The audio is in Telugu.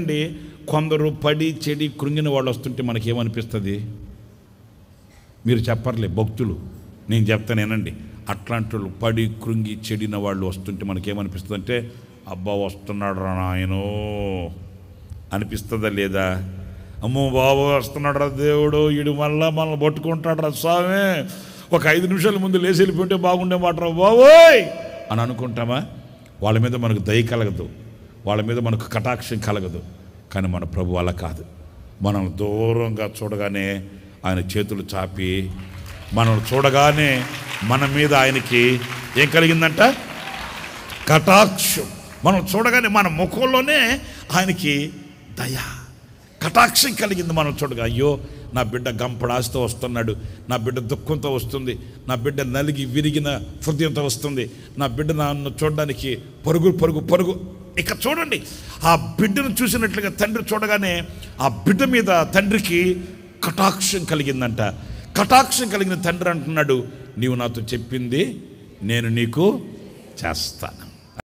అండి. కొందరు పడి చెడి కృంగిన వాళ్ళు వస్తుంటే మనకేమనిపిస్తుంది? మీరు చెప్పర్లే భక్తులు, నేను చెప్తానేనండి. అట్లాంటి వాళ్ళు పడి కృంగి చెడిన వాళ్ళు వస్తుంటే మనకేమనిపిస్తుంది అంటే, అబ్బా వస్తున్నాడు రా నాయనో అనిపిస్తుందా లేదా? అమ్మో బాబు వస్తున్నాడు రా దేవుడు, వీడు మళ్ళా మనల్ని పట్టుకుంటాడు రా స్వామి, ఒక 5 నిమిషాల ముందు లేచి వెళ్ళిపోతే బాగుండే మాట రా బాబోయ్ అని అనుకుంటామా? వాళ్ళ మీద మనకు దయ కలగదు, వాళ్ళ మీద మనకు కటాక్షం కలగదు. కానీ మన ప్రభు అలా కాదు. మనం దూరంగా చూడగానే ఆయన చేతులు చాపి, మనం చూడగానే మన మీద ఆయనకి ఏం కలిగిందంట? కటాక్షం. మనం చూడగానే మన ముఖంలోనే ఆయనకి దయ, కటాక్షం కలిగింది. మనం చూడగా అయ్యో నా బిడ్డ గంపడాస్తో వస్తున్నాడు, నా బిడ్డ దుఃఖంతో వస్తుంది, నా బిడ్డ నలిగి విరిగిన హృదయంతో వస్తుంది, నా బిడ్డ నన్ను చూడడానికి పరుగు పరుగు పరుగు. ఇక చూడండి, ఆ బిడ్డను చూసినట్లుగా తండ్రి చూడగానే ఆ బిడ్డ మీద తండ్రికి కటాక్షం కలిగిందంట. కటాక్షం కలిగిన తండ్రి అంటున్నాడు, నీవు నాతో చెప్పింది నేను నీకు చేస్తాను.